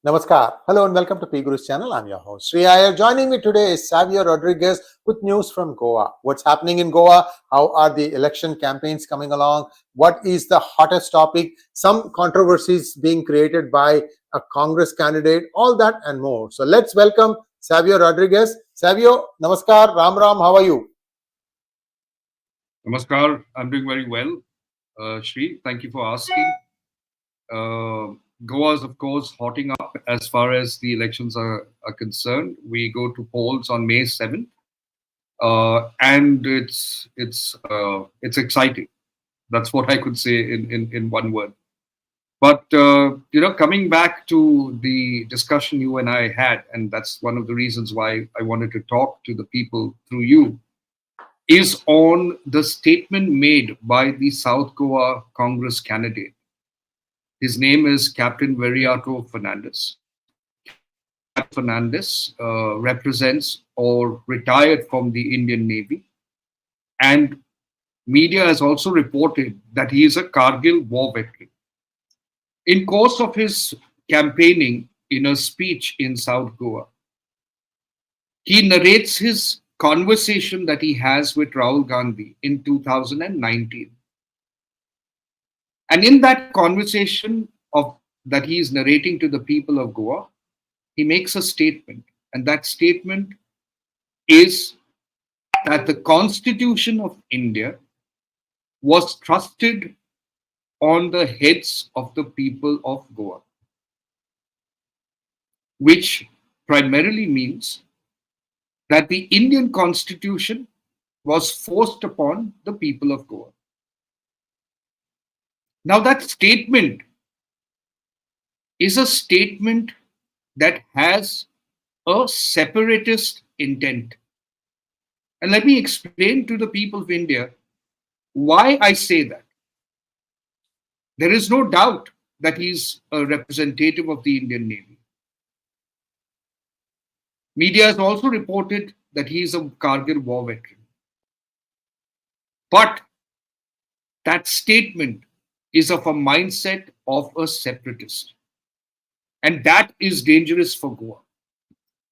Namaskar. Hello and welcome to PGurus channel. I'm your host Sree Iyer. Joining me today is Savio Rodrigues with news from Goa. What's happening in Goa? How are the election campaigns coming along? What is the hottest topic? Some controversies being created by a Congress candidate, all that and more. So let's welcome Savio Rodrigues. Savio, Namaskar, Ram Ram, how are you? Namaskar, I'm doing very well. Sree, thank you for asking. Goa is, of course, hotting up as far as the elections are concerned. We go to polls on May 7th, and it's exciting. That's what I could say in one word. But coming back to the discussion you and I had, and that's one of the reasons why I wanted to talk to the people through you, is on the statement made by the South Goa Congress candidate. His name is Captain 𝗣𝗚𝗏𝗏 Fernandes. Fernandes represents or retired from the Indian Navy, and media has also reported that he is a Kargil war veteran. In course of his campaigning in a speech in South Goa, he narrates his conversation that he has with Rahul Gandhi in 2019. And in that conversation that he is narrating to the people of Goa, he makes a statement. And that statement is that the Constitution of India was trusted on the heads of the people of Goa, which primarily means that the Indian Constitution was forced upon the people of Goa. Now, that statement is a statement that has a separatist intent. And let me explain to the people of India why I say that. There is no doubt that he's a representative of the Indian Navy. Media has also reported that he is a Kargil war veteran. But that statement is of a mindset of a separatist. And that is dangerous for Goa.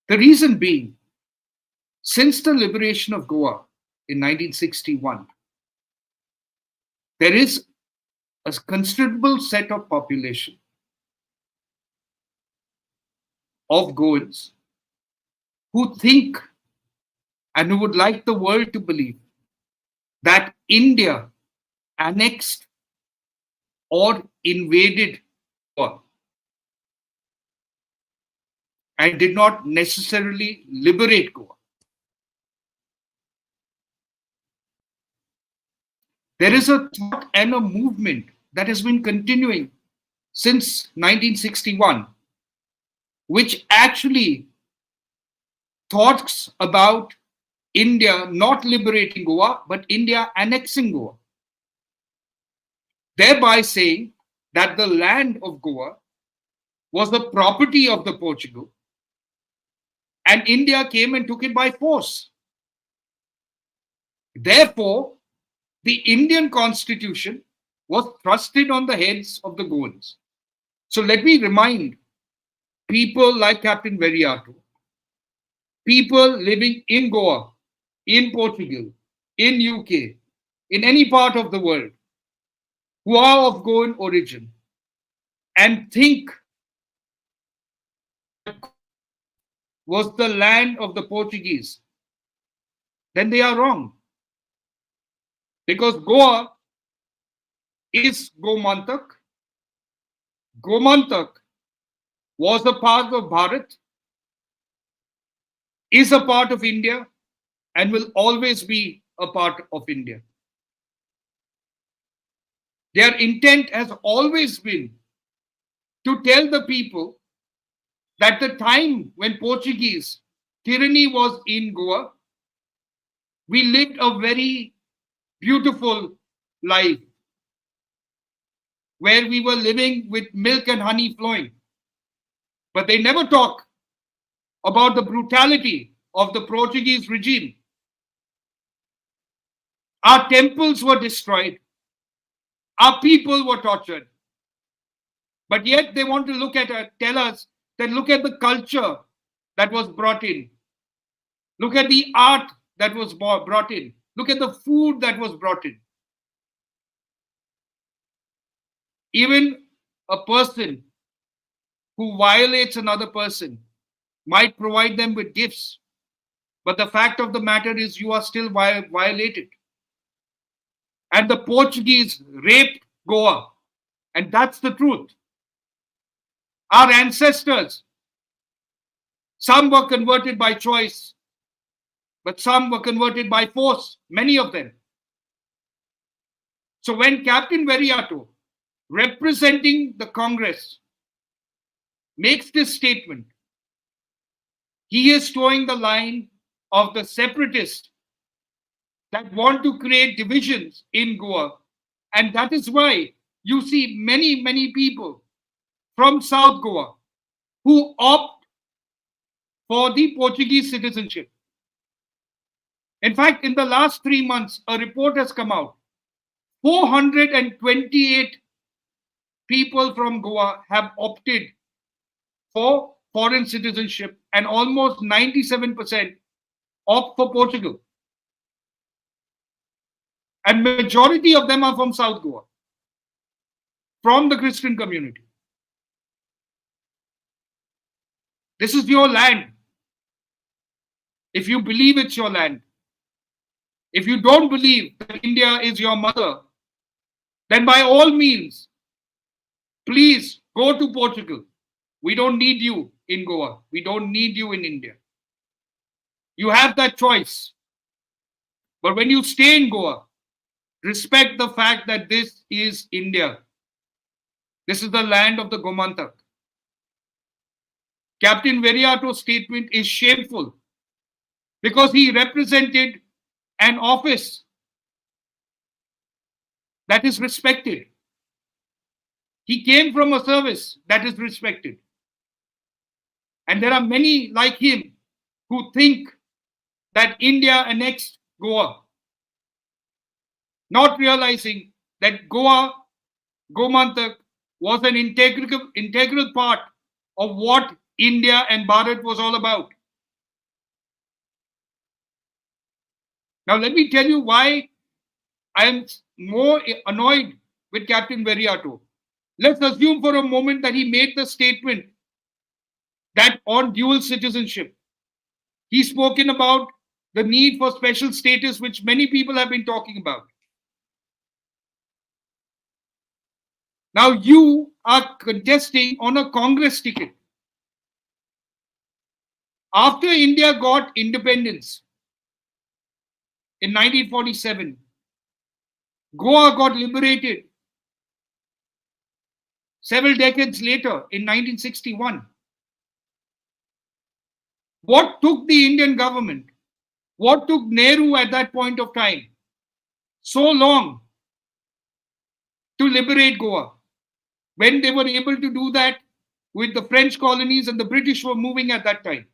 The reason being, since the liberation of Goa in 1961, there is a considerable set of population of Goans who think and who would like the world to believe that India annexed or invaded Goa and did not necessarily liberate Goa. There is a thought and a movement that has been continuing since 1961, which actually talks about India not liberating Goa, but India annexing Goa, thereby saying that the land of Goa was the property of the Portugal, and India came and took it by force. Therefore, the Indian Constitution was thrusted on the heads of the Goans. So let me remind people like Captain 𝗣𝗚𝗏𝗏, people living in Goa, in Portugal, in UK, in any part of the world, who are of Goan origin and think was the land of the Portuguese, then they are wrong. Because Goa is 𝗏𝗏𝗏𝗏𝗏𝗏𝗏𝗏𝗏𝗏𝗏𝗏𝗏𝗏𝗏𝗏𝗏𝗏𝗏 was a part of Bharat, is a part of India, and will always be a part of India. Their intent has always been to tell the people that the time when Portuguese tyranny was in Goa, we lived a very beautiful life where we were living with milk and honey flowing. But they never talk about the brutality of the Portuguese regime. Our temples were destroyed. Our people were tortured. But yet they want to look at us, tell us then look at the culture that was brought in. Look at the art that was brought in. Look at the food that was brought in. Even a person who violates another person might provide them with gifts, but the fact of the matter is you are still violated. And the Portuguese raped Goa, and that's the truth. Our ancestors, some were converted by choice, but some were converted by force, many of them. So when Captain 𝗣𝗽𝗼𝗏, representing the Congress, makes this statement, he is towing the line of the separatists that want to create divisions in Goa. And that is why you see many, many people from South Goa who opt for the Portuguese citizenship. In fact, in the last 3 months, a report has come out. 428 people from Goa have opted for foreign citizenship, and almost 97% opt for Portugal. And majority of them are from South Goa, from the Christian community. This is your land. If you believe it's your land, if you don't believe that India is your mother, then by all means, please go to Portugal. We don't need you in Goa. We don't need you in India. You have that choice. But when you stay in Goa, respect the fact that this is India. This is the land of the Gomantak. Captain 𝗣𝗽𝗼𝗏's statement is shameful because he represented an office that is respected. He came from a service that is respected. And there are many like him who think that India annexed Goa, not realizing that Gomantak was an integral part of what India and Bharat was all about. Now let me tell you why I am more annoyed with Captain 𝗣𝗽𝗼𝗏. Let's assume for a moment that he made the statement that on dual citizenship, he's spoken about the need for special status, which many people have been talking about. Now you are contesting on a Congress ticket. After India got independence in 1947, Goa got liberated several decades later in 1961. What took the Indian government, what took Nehru at that point of time so long to liberate Goa, when they were able to do that with the French colonies and the British were moving at that time?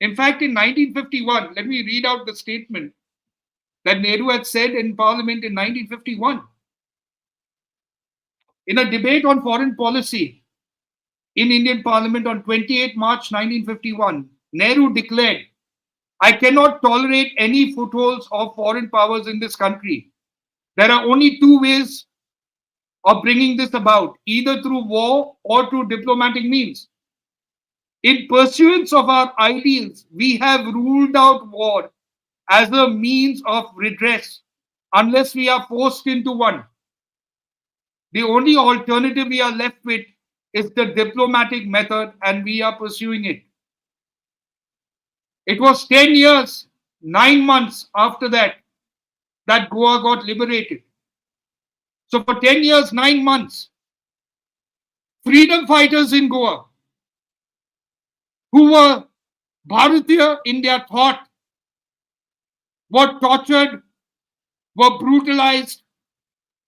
In fact, in 1951, let me read out the statement that Nehru had said in Parliament in 1951. In a debate on foreign policy in Indian Parliament on 28 March 1951, Nehru declared, "I cannot tolerate any footholds of foreign powers in this country. There are only two ways of bringing this about, either through war or through diplomatic means. In pursuance of our ideals, we have ruled out war as a means of redress unless we are forced into one. The only alternative we are left with is the diplomatic method, and we are pursuing it." It was 10 years, 9 months after that Goa got liberated. So for 10 years, 9 months, freedom fighters in Goa who were Bharatiya in their thought were tortured, were brutalized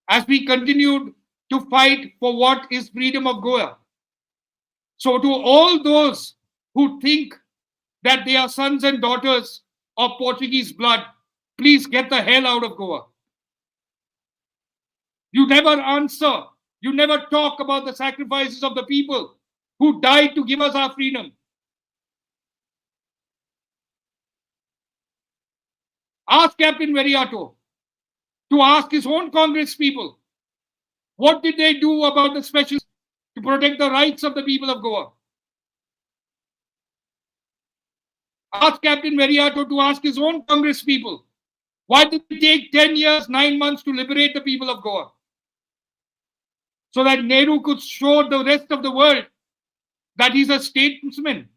as we continued to fight for what is freedom of Goa. So to all those who think that they are sons and daughters of Portuguese blood, please get the hell out of Goa. You never answer. You never talk about the sacrifices of the people who died to give us our freedom. Ask Captain 𝗣𝗍𝗍𝗏 to ask his own Congress people, what did they do about the special to protect the rights of the people of Goa? Ask Captain 𝗣𝗍𝗍𝗏 to ask his own Congress people, why did it take 10 years, 9 months to liberate the people of Goa? So that Nehru could show the rest of the world that he's a statesman.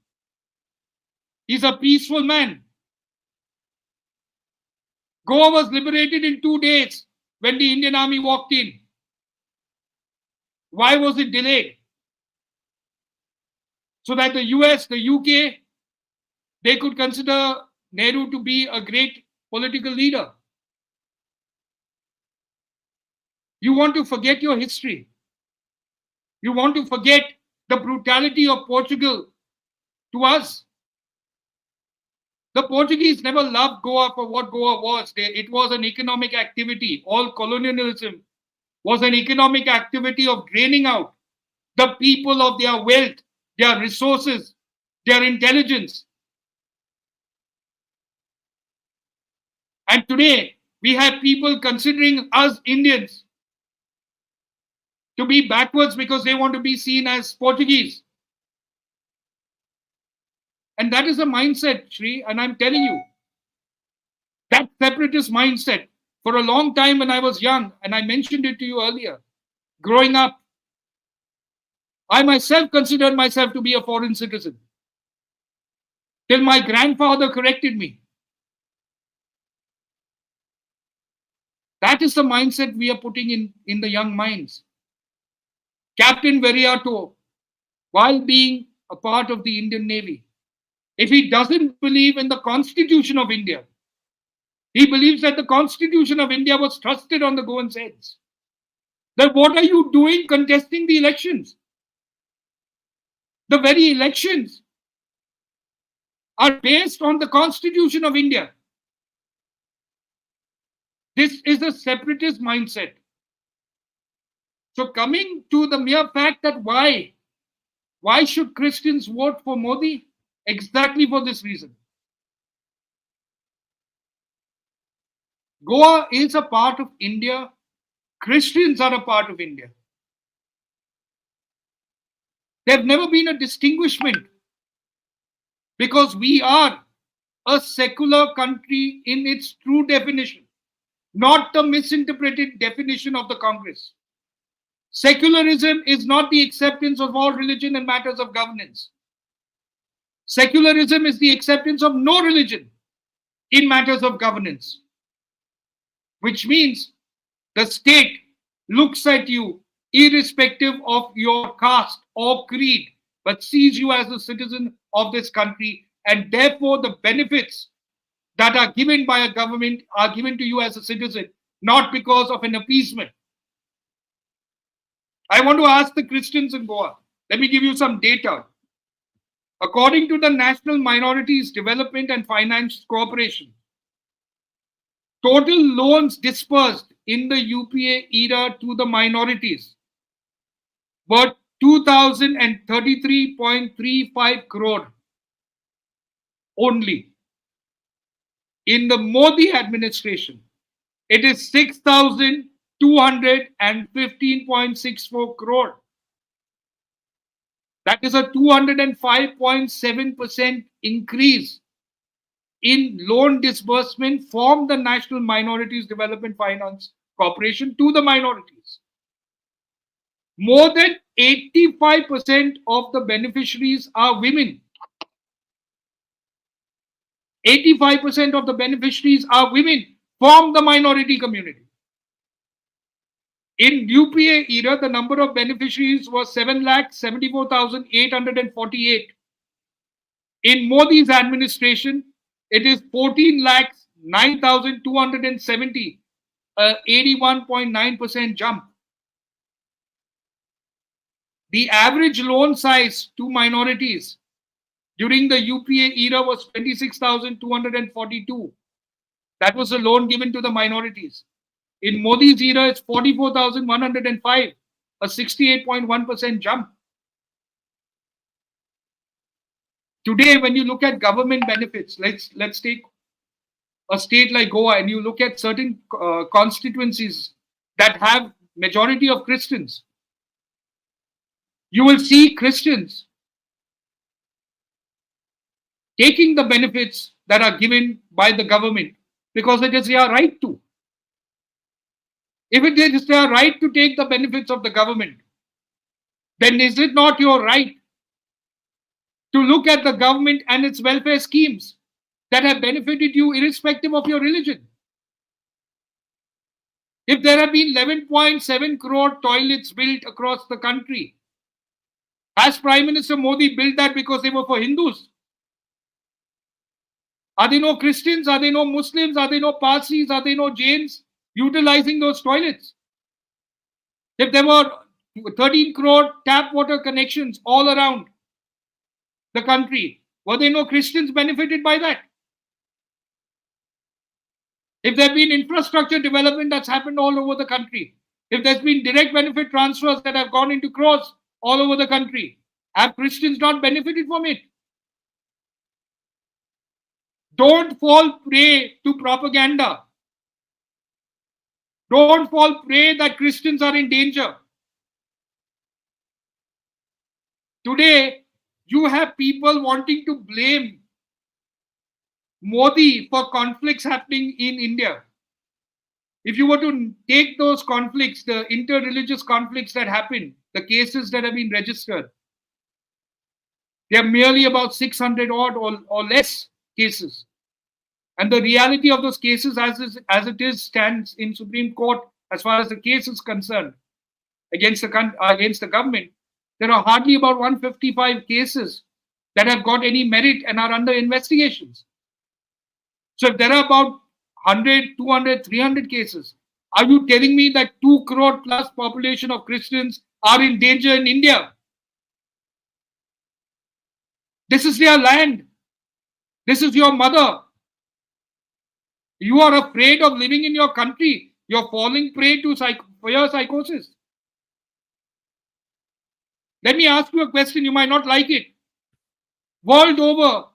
He's a peaceful man. Goa was liberated in 2 days when the Indian army walked in. Why was it delayed? So that the US, the UK, they could consider Nehru to be a great political leader. You want to forget your history. You want to forget the brutality of Portugal to us. The Portuguese never loved Goa for what Goa was. It was an economic activity. All colonialism was an economic activity of draining out the people of their wealth, their resources, their intelligence. And today, we have people considering us Indians to be backwards because they want to be seen as Portuguese. And that is a mindset, Sree, and I'm telling you, that separatist mindset, for a long time when I was young, and I mentioned it to you earlier, growing up, I myself considered myself to be a foreign citizen, till my grandfather corrected me. That is the mindset we are putting in the young minds. Captain 𝗣𝗍𝗍𝗏, while being a part of the Indian Navy, if he doesn't believe in the Constitution of India, he believes that the Constitution of India was trusted on the Goans' heads. Then what are you doing contesting the elections? The very elections are based on the Constitution of India. This is a separatist mindset. So coming to the mere fact that why should Christians vote for Modi? Exactly for this reason. Goa is a part of India. Christians are a part of India. There have never been a distinguishment because we are a secular country in its true definition, not the misinterpreted definition of the Congress. Secularism is not the acceptance of all religion and matters of governance. Secularism is the acceptance of no religion in matters of governance, which means the state looks at you irrespective of your caste or creed, but sees you as a citizen of this country, and therefore the benefits that are given by a government are given to you as a citizen, not because of an appeasement. I want to ask the Christians in Goa, let me give you some data. According to the National Minorities Development and Finance Corporation, total loans disbursed in the UPA era to the minorities were 2,033.35 crore only. In the Modi administration, it is 6,215.64 crore. That is a 205.7% increase in loan disbursement from the National Minorities Development Finance Corporation to the minorities. More than 85% of the beneficiaries are women. 85% of the beneficiaries are women from the minority community. In UPA era, the number of beneficiaries was 7,74,848. In Modi's administration, it is 14,09,270, 81.9% jump. The average loan size to minorities during the UPA era was 26,242. That was the loan given to the minorities. In Modi's era, it's 44,105. a 68.1% jump. Today, when you look at government benefits, let's take a state like Goa, and you look at certain constituencies that have majority of Christians, you will see Christians taking the benefits that are given by the government because it is their right to. If it is their right to take the benefits of the government, then is it not your right to look at the government and its welfare schemes that have benefited you irrespective of your religion? If there have been 11.7 crore toilets built across the country, has Prime Minister Modi built that because they were for Hindus? Are there no Christians? Are there no Muslims? Are there no Parsis? Are there no Jains utilizing those toilets? If there were 13 crore tap water connections all around the country, were there no Christians benefited by that? If there have been infrastructure development that's happened all over the country, if there's been direct benefit transfers that have gone into crores all over the country, have Christians not benefited from it? Don't fall prey to propaganda. Don't fall prey that Christians are in danger. Today, you have people wanting to blame Modi for conflicts happening in India. If you were to take those conflicts, the inter-religious conflicts that happen, the cases that have been registered, they are merely about 600 odd or less cases. And the reality of those cases as it is stands in Supreme Court as far as the case is concerned against the government, there are hardly about 155 cases that have got any merit and are under investigations. So if there are about 100, 200, 300 cases, are you telling me that 2 crore plus population of Christians are in danger in India? This is their land. This is your mother. You are afraid of living in your country. You're falling prey to fear psychosis. Let me ask you a question. You might not like it. World over,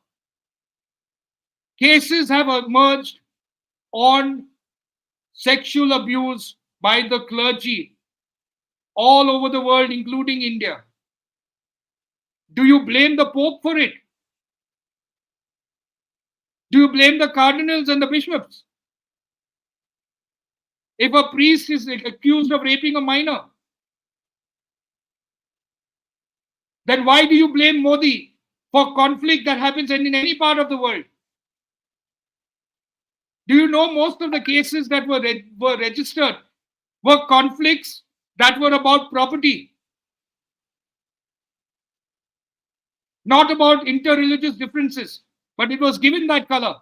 cases have emerged on sexual abuse by the clergy all over the world, including India. Do you blame the Pope for it? Do you blame the cardinals and the bishops? If a priest is accused of raping a minor, then why do you blame Modi for conflict that happens in any part of the world? Do you know most of the cases that were registered were conflicts that were about property, not about inter-religious differences, but it was given that color.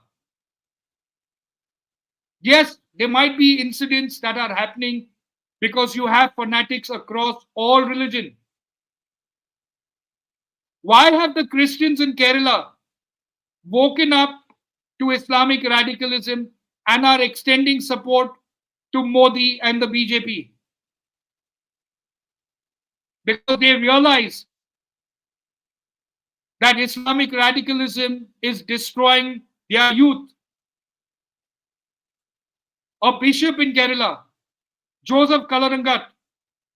Yes, there might be incidents that are happening because you have fanatics across all religion. Why have the Christians in Kerala woken up to Islamic radicalism and are extending support to Modi and the BJP? Because they realize that Islamic radicalism is destroying their youth. A bishop in Kerala, Joseph Kalarangat,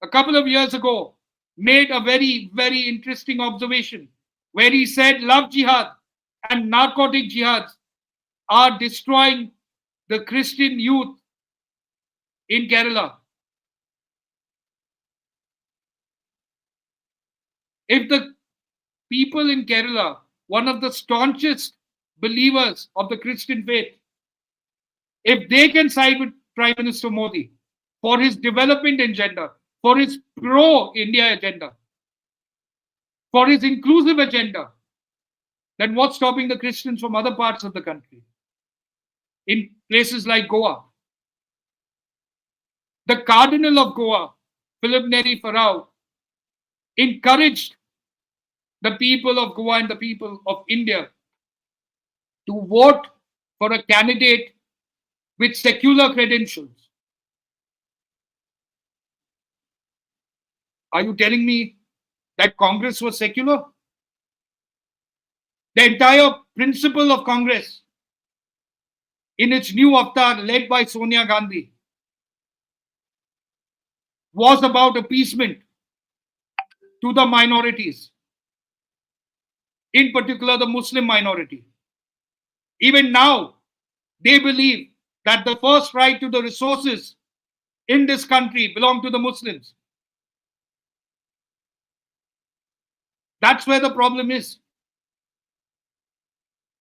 a couple of years ago, made a very, very interesting observation where he said love jihad and narcotic jihads are destroying the Christian youth in Kerala. If the people in Kerala, one of the staunchest believers of the Christian faith, if they can side with Prime Minister Modi for his development agenda, for his pro-India agenda, for his inclusive agenda, then what's stopping the Christians from other parts of the country? In places like Goa, the Cardinal of Goa, Philip Neri Farao, encouraged the people of Goa and the people of India to vote for a candidate with secular credentials. Are you telling me that Congress was secular? The entire principle of Congress in its new avatar led by Sonia Gandhi was about appeasement to the minorities, in particular the Muslim minority. Even now, they believe that the first right to the resources in this country belong to the Muslims. That's where the problem is.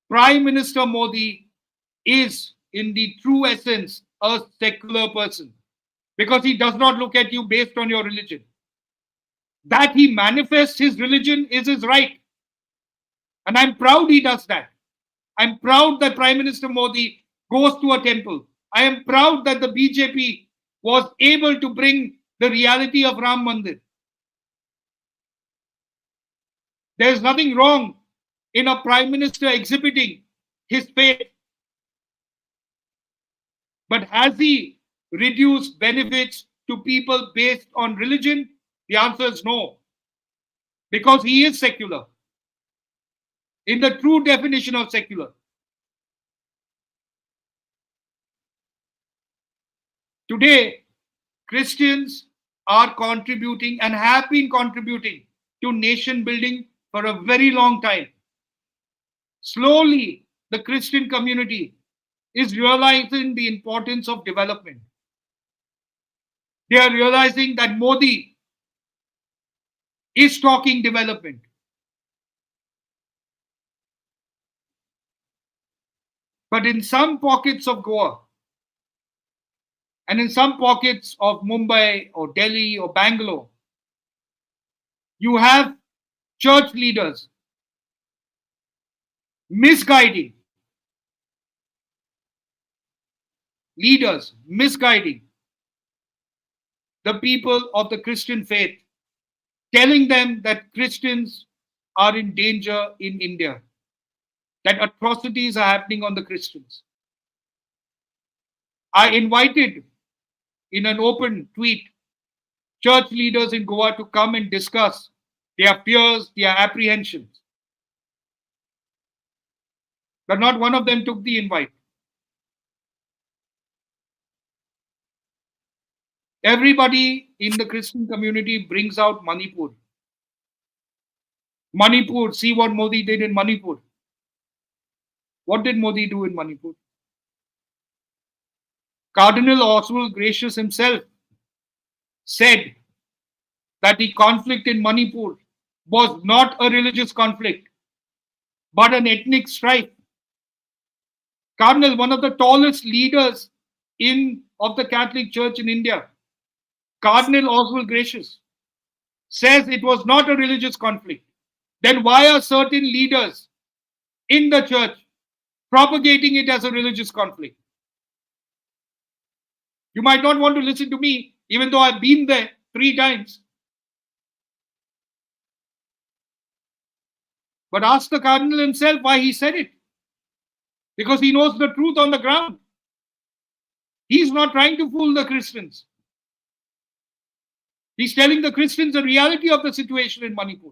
Prime Minister Modi is, in the true essence, a secular person because he does not look at you based on your religion. That he manifests his religion is his right. And I'm proud he does that. I'm proud that Prime Minister Modi goes to a temple. I am proud that the BJP was able to bring the reality of Ram Mandir. There's nothing wrong in a Prime Minister exhibiting his faith. But has he reduced benefits to people based on religion? The answer is no. Because he is secular. In the true definition of secular. Today, Christians are contributing and have been contributing to nation building for a very long time. Slowly, the Christian community is realizing the importance of development. They are realizing that Modi is talking development. But in some pockets of Goa and in some pockets of Mumbai or Delhi or Bangalore, you have church leaders misguiding the people of the Christian faith, telling them that Christians are in danger in India, that atrocities are happening on the Christians. I invited in an open tweet church leaders in Goa to come and discuss their fears, their apprehensions. But not one of them took the invite. Everybody in the Christian community brings out Manipur. Manipur, see what Modi did in Manipur. What did Modi do in Manipur? Cardinal 𝗒𝙗𝘆 himself said that the conflict in Manipur was not a religious conflict, but an ethnic strife. Cardinal, one of the tallest leaders of the Catholic Church in India, Cardinal 𝗒𝙗𝘆 says it was not a religious conflict. Then why are certain leaders in the church propagating it as a religious conflict? You might not want to listen to me, even though I've been there 3 times. But ask the Cardinal himself why he said it. Because he knows the truth on the ground. He's not trying to fool the Christians. He's telling the Christians the reality of the situation in Manipur.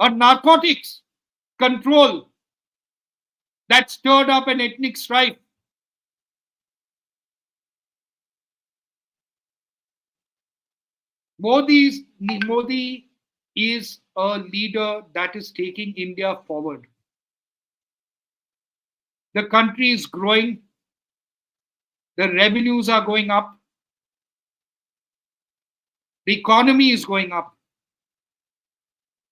A narcotics control that stirred up an ethnic strife. Modi is a leader that is taking India forward. The country is growing. The revenues are going up. The economy is going up.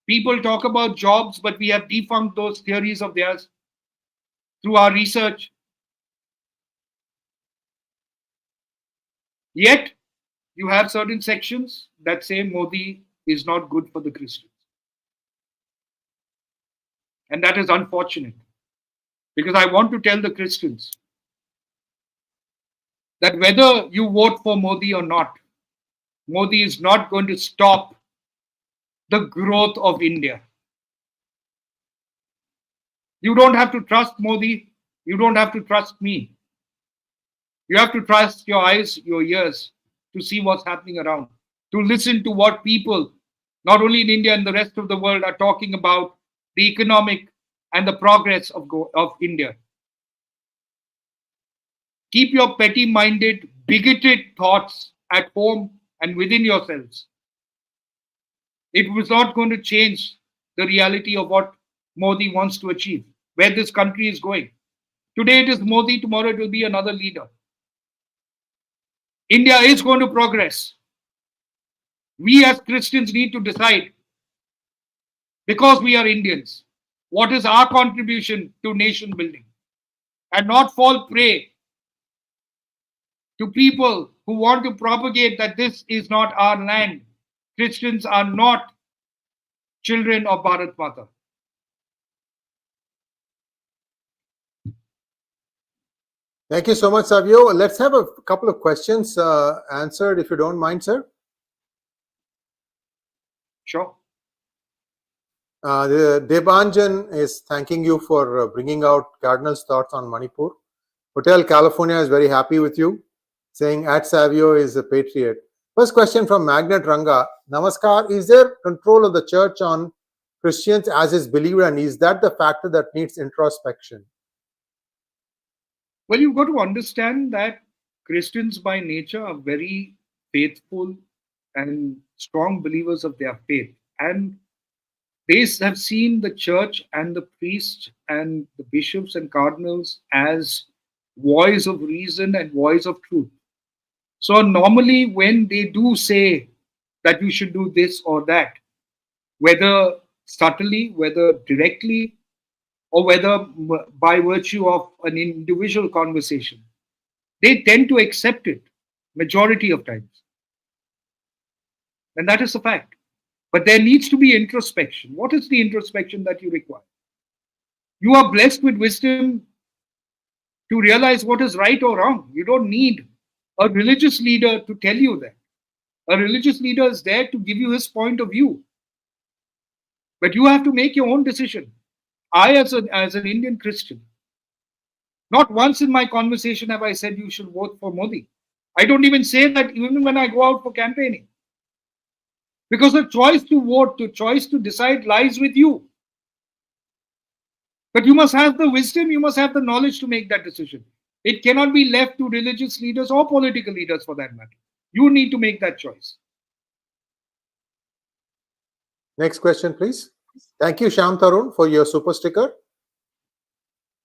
People talk about jobs, but we have defunct those theories of theirs through our research. Yet, you have certain sections that say Modi is not good for the Christians. And that is unfortunate. Because I want to tell the Christians that whether you vote for Modi or not, Modi is not going to stop the growth of India. You don't have to trust Modi. You don't have to trust me. You have to trust your eyes, your ears to see what's happening around. to listen to what people, not only in India and the rest of the world, are talking about the economic and the progress of India. Keep your petty-minded, bigoted thoughts at home and within yourselves. It was not going to change the reality of what Modi wants to achieve, where this country is going. Today it is Modi, tomorrow it will be another leader. India is going to progress. We as Christians need to decide, because we are Indians, what is our contribution to nation building, and not fall prey to people who want to propagate that this is not our land. Christians are not children of Bharat Mata. Thank you so much, Savio. Let's have a couple of questions answered, if you don't mind, sir. Sure. Debanjan is thanking you for bringing out Cardinal's thoughts on Manipur. Hotel California is very happy with you, saying @Savio is a patriot. First question from Magnet Ranga. Namaskar. Is there control of the church on Christians as is believed, and is that the factor that needs introspection? Well, you've got to understand that Christians by nature are very faithful and strong believers of their faith. And they have seen the church and the priests and the bishops and cardinals as voice of reason and voice of truth. So normally when they do say that you should do this or that, whether subtly, whether directly, or whether by virtue of an individual conversation, they tend to accept it majority of times. And that is a fact. But there needs to be introspection. What is the introspection that you require? You are blessed with wisdom to realize what is right or wrong. You don't need a religious leader to tell you that. A religious leader is there to give you his point of view. But you have to make your own decision. I, as an Indian Christian, not once in my conversation have I said you should vote for Modi. I don't even say that even when I go out for campaigning. Because the choice to vote, the choice to decide lies with you. But you must have the wisdom, you must have the knowledge to make that decision. It cannot be left to religious leaders or political leaders for that matter. You need to make that choice. Next question, please. Thank you, Shyam Tarun, for your super sticker.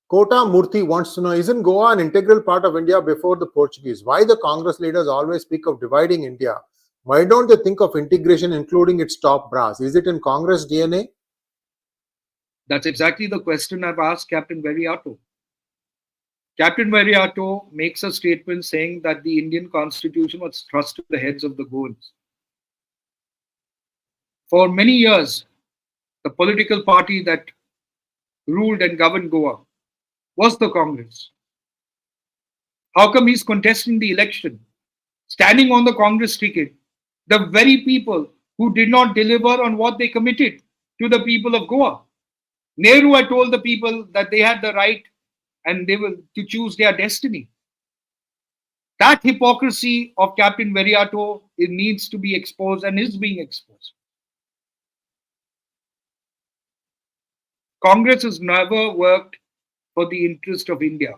Kota Murthy wants to know, isn't Goa an integral part of India before the Portuguese? Why the Congress leaders always speak of dividing India? Why don't they think of integration, including its top brass? Is it in Congress DNA? That's exactly the question I've asked Captain 𝗣𝗚𝗖𝗎. Captain 𝗣𝗚𝗎𝗎 makes a statement saying that the Indian Constitution was thrust to the heads of the Goans. For many years, the political party that ruled and governed Goa was the Congress. How come he's contesting the election, standing on the Congress ticket, the very people who did not deliver on what they committed to the people of Goa? Nehru had told the people that they had the right and they were to choose their destiny. That hypocrisy of Captain 𝗣𝗚𝗎𝗎, it needs to be exposed and is being exposed. Congress has never worked for the interest of India.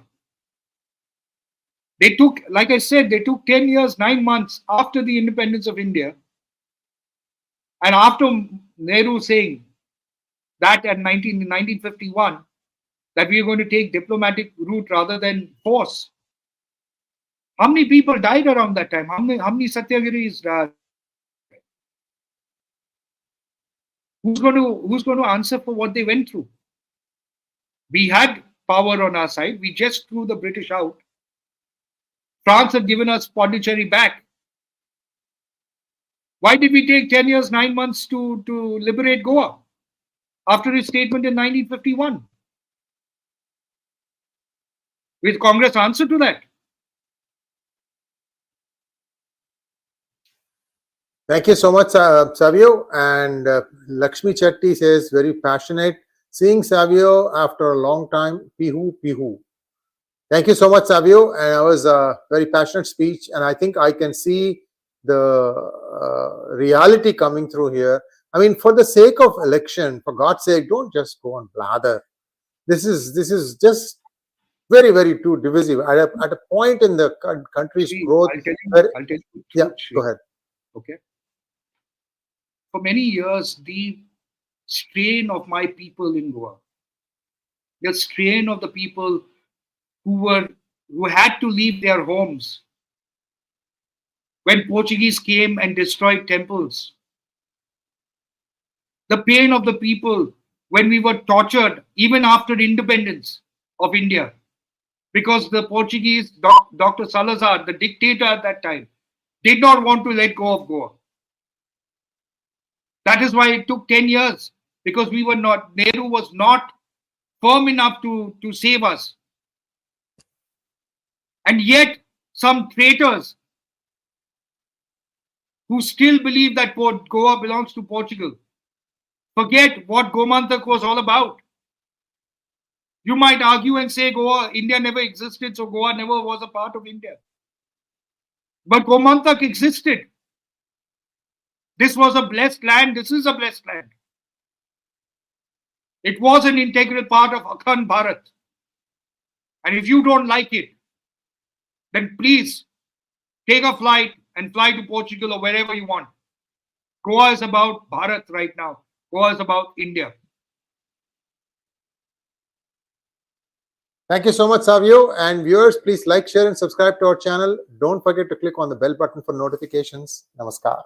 They took, like I said, they took 10 years, 9 months after the independence of India, and after Nehru saying that at 1951, that we are going to take diplomatic route rather than force. How many people died around that time? How many satyagrahis died? Who's going to answer for what they went through? We had power on our side. We just threw the British out. France had given us Pondicherry back. Why did we take 10 years, 9 months to liberate Goa after his statement in 1951? Will Congress answer to that? Thank you so much, Savio. And Lakshmi Chetty says, very passionate. Seeing Savio after a long time, 𝗤𝗚𝗤𝗤. Thank you so much, Savio. And it was a very passionate speech. And I think I can see reality coming through here. I mean, for the sake of election, for God's sake, don't just go and blather. This is just very, very too divisive at a point in the country's See, growth. I'll tell you. Yeah, go ahead. Okay. For many years, the strain of my people in Goa, the strain of the people who had to leave their homes when Portuguese came and destroyed temples, the pain of the people when we were tortured even after independence of India, because the Portuguese, Dr. Salazar, the dictator at that time, did not want to let go of Goa. That is why it took 10 years, because Nehru was not firm enough to save us. And yet, some traitors who still believe that Goa belongs to Portugal forget what 𝗤𝗏𝗏𝗃 was all about. You might argue and say India never existed, so Goa never was a part of India. But 𝗤𝗏𝗏𝗃 existed. This was a blessed land. This is a blessed land. It was an integral part of Akhand Bharat. And if you don't like it, then please take a flight and fly to Portugal or wherever you want. Goa is about Bharat right now. Goa is about India. Thank you so much, Savio. And viewers, please like, share, and subscribe to our channel. Don't forget to click on the bell button for notifications. Namaskar.